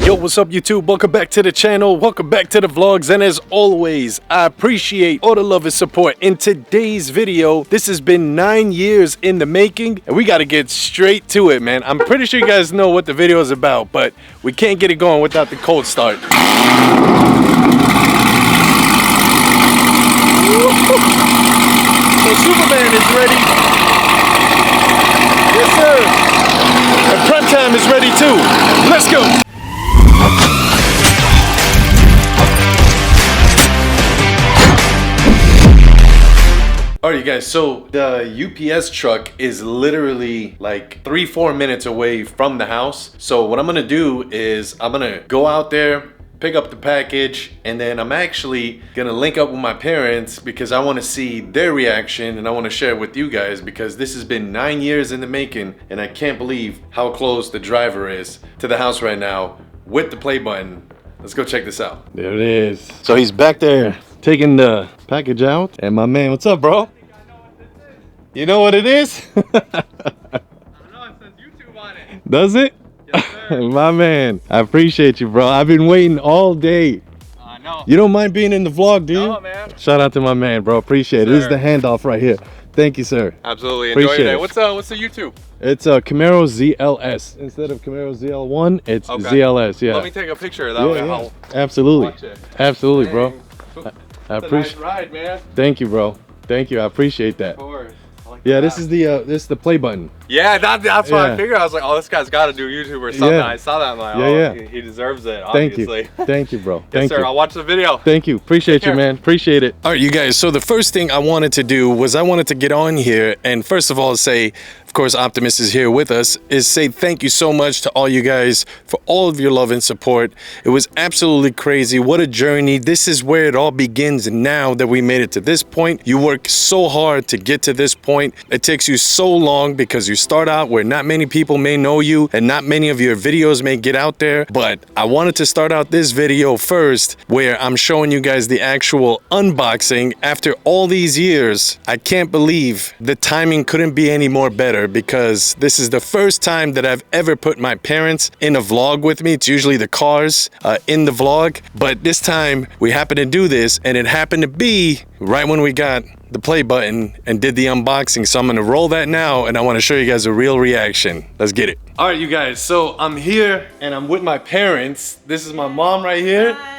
Yo, what's up YouTube? Welcome back to the channel. Welcome back to the vlogs. And as always, I appreciate all the love and support. In today's video, this has been 9 years in the making and we got to get straight to it, man. I'm pretty sure you guys know what the video is about, but we can't get it going without the cold start. So Superman is ready. Yes, sir. And prep time is ready too. Let's go. Alright, you guys, so the UPS truck is literally like 3-4 minutes away from the house. So what I'm gonna do is I'm gonna go out there, pick up the package, and then I'm actually gonna link up with my parents because I want to see their reaction and I want to share it with you guys because this has been 9 years in the making and I can't believe how close the driver is to the house right now with the play button. Let's go check this out. There it is. So he's back there taking the package out, and my man, what's up, bro? You know what it is? I don't know, it says YouTube on it. Does it? Yes, sir. My man, I appreciate you, bro. I've been waiting all day. I know. You don't mind being in the vlog, do you? No, man. Shout out to my man, bro. Appreciate it. This is the handoff right here. Thank you, sir. Absolutely. Enjoy your day. What's the YouTube? It's a Camaro ZLS. Instead of Camaro ZL1, it's ZLS, yeah. Let me take a picture of that way. Yeah. Absolutely. Watch it. Absolutely, bro. I appreciate it. Nice ride, man. Thank you, bro. Thank you. I appreciate that. Of course. Yeah, this is the play button. Yeah, that's what I figured. I was like, oh, this guy's got to do YouTube or something. I saw that. I'm like, oh, he deserves it, obviously. Thank you. Thank you, bro. Yes, sir. I'll watch the video. Thank you. Appreciate you, man. Appreciate it. All right, you guys. So the first thing I wanted to do was I wanted to get on here and first of all say, of course, Optimus is here with us, is say thank you so much to all you guys for all of your love and support. It was absolutely crazy. What a journey. This is where it all begins now that we made it to this point. You work so hard to get to this point. It takes you so long because you start out where not many people may know you and not many of your videos may get out there. But I wanted to start out this video first where I'm showing you guys the actual unboxing after all these years. I can't believe the timing couldn't be any more better because this is the first time that I've ever put my parents in a vlog with me. It's usually the cars in the vlog, but this time we happened to do this and it happened to be right when we got the play button and did the unboxing. So I'm gonna roll that now and I want to show you guys a real reaction. Let's get it. All right, you guys, so I'm here and I'm with my parents. This is my mom right here. Hi.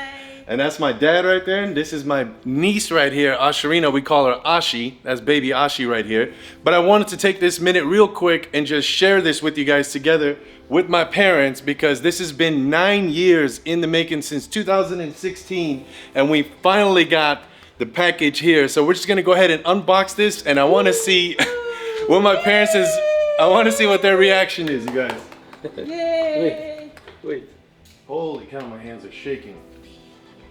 And that's my dad right there. And this is my niece right here, Asharina. We call her Ashi. That's baby Ashi right here. But I wanted to take this minute real quick and just share this with you guys together with my parents because this has been 9 years in the making since 2016. And we finally got the package here. So we're just gonna go ahead and unbox this and I wanna see what my parents is, I wanna see what their reaction is, you guys. Yay! Wait. Holy cow, my hands are shaking.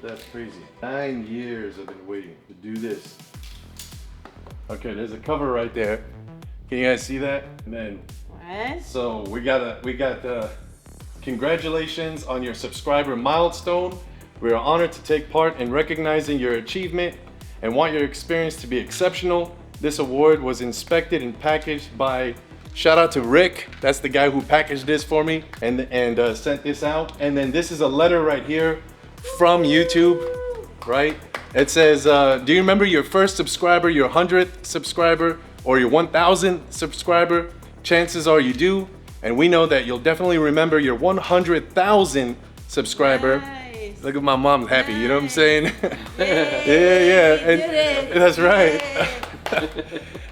That's crazy. 9 years I've been waiting to do this. Okay, there's a cover right there. Can you guys see that? And then, what? So we got congratulations on your subscriber milestone. We are honored to take part in recognizing your achievement and want your experience to be exceptional. This award was inspected and packaged by, shout out to Rick. That's the guy who packaged this for me and sent this out. And then this is a letter right here from YouTube, right? It says, do you remember your first subscriber, your 100th subscriber, or your 1,000th subscriber? Chances are you do. And we know that you'll definitely remember your 100,000 subscriber. Nice. Look at my mom's happy, you know what I'm saying? Yeah. And that's right.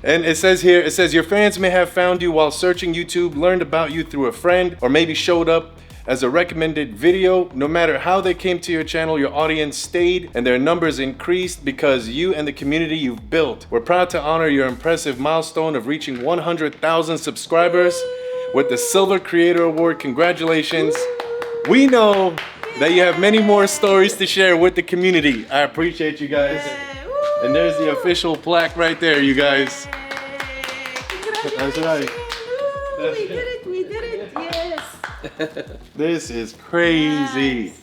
And it says here, it says your fans may have found you while searching YouTube, learned about you through a friend, or maybe showed up as a recommended video. No matter how they came to your channel, your audience stayed and their numbers increased because you and the community you've built. We're proud to honor your impressive milestone of reaching 100,000 subscribers with the Silver Creator Award. Congratulations. We know that you have many more stories to share with the community. I appreciate you guys. And there's the official plaque right there, you guys. That's right. We did it, yes. This is crazy. Nice.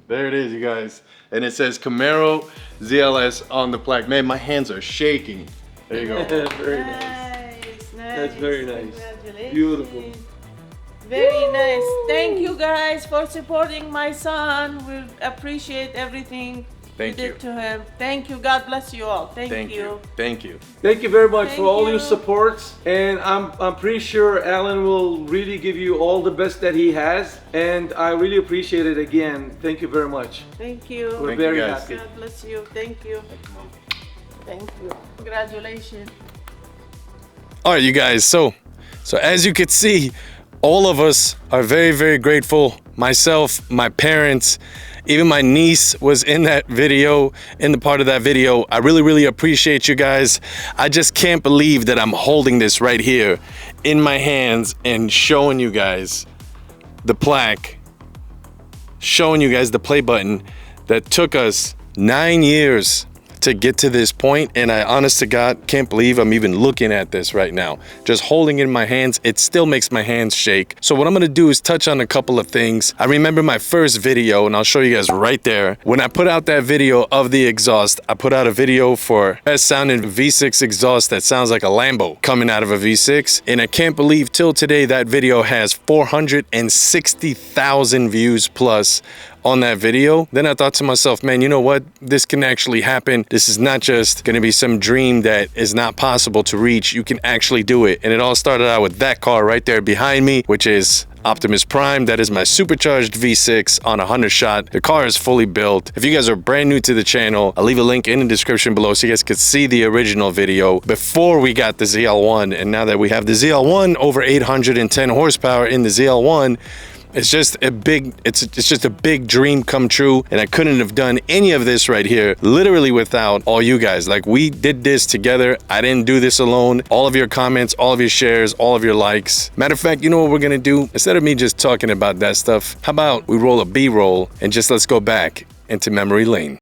There it is, you guys. And it says Camaro ZLS on the plaque. Man, my hands are shaking. There you go. Very nice. That's very nice. Beautiful. Very nice. Thank you guys for supporting my son. We appreciate everything Thank you you. did to him. Thank you. God bless you all. Thank you. Thank you. Thank you very much Thank for all you. your supports, and I'm pretty sure Alan will really give you all the best that he has, and I really appreciate it again. Thank you very much. Thank you. We're Thank you, very guys. happy. God bless you. Thank you. Thank you. Congratulations. All right, you guys. So as you could see, all of us are very, very grateful. Myself, my parents, even my niece was in that video, in the part of that video. I really, really appreciate you guys. I just can't believe that I'm holding this right here in my hands and showing you guys the plaque, showing you guys the play button that took us 9 years to get to this point, and I honest to God can't believe I'm even looking at this right now. Just holding it in my hands, it still makes my hands shake. So what I'm gonna do is touch on a couple of things. I remember my first video, and I'll show you guys right there. When I put out that video of the exhaust, I put out a video for best sounding V6 exhaust that sounds like a Lambo coming out of a V6, and I can't believe till today that video has 460,000 views plus on that video. Then I thought to myself, man, you know what? This can actually happen. This is not just gonna be some dream that is not possible to reach. You can actually do it. And it all started out with that car right there behind me, which is Optimus Prime. That is my supercharged V6 on a 100 shot. The car is fully built. If you guys are brand new to the channel, I'll leave a link in the description below so you guys could see the original video before we got the ZL1. And now that we have the ZL1, over 810 horsepower in the ZL1, it's just a big, it's just a big dream come true, and I couldn't have done any of this right here literally without all you guys. Like, we did this together. I didn't do this alone. All of your comments, all of your shares, all of your likes. Matter of fact, you know what we're gonna do? Instead of me just talking about that stuff, how about we roll a B-roll and just let's go back into memory lane.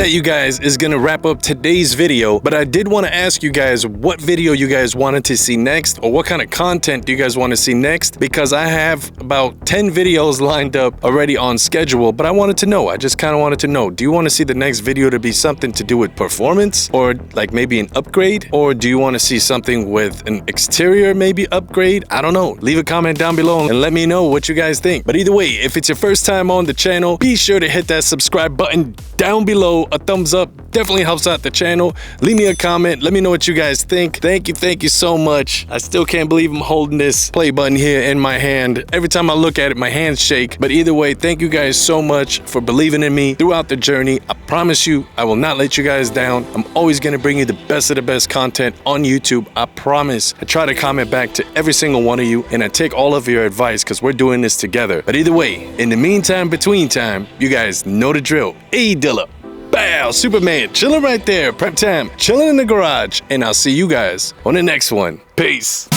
that, you guys, is gonna wrap up today's video, but I did want to ask you guys what video you guys wanted to see next, or what kind of content do you guys want to see next, because I have about 10 videos lined up already on schedule, but I just kind of wanted to know, do you want to see the next video to be something to do with performance, or like maybe an upgrade, or do you want to see something with an exterior maybe upgrade? I don't know. Leave a comment down below and let me know what you guys think. But either way, if it's your first time on the channel, be sure to hit that subscribe button down below. A thumbs up definitely helps out the channel. Leave me a comment. Let me know what you guys think. Thank you so much. I still can't believe I'm holding this play button here in my hand. Every time I look at it, my hands shake. But either way, thank you guys so much for believing in me throughout the journey. I promise you, I will not let you guys down. I'm always gonna bring you the best of the best content on YouTube. I promise. I try to comment back to every single one of you, and I take all of your advice because we're doing this together. But either way, in the meantime, between time, you guys know the drill. Hey, Dilla. Bow, Superman, chilling right there. Prep time, chilling in the garage. And I'll see you guys on the next one. Peace.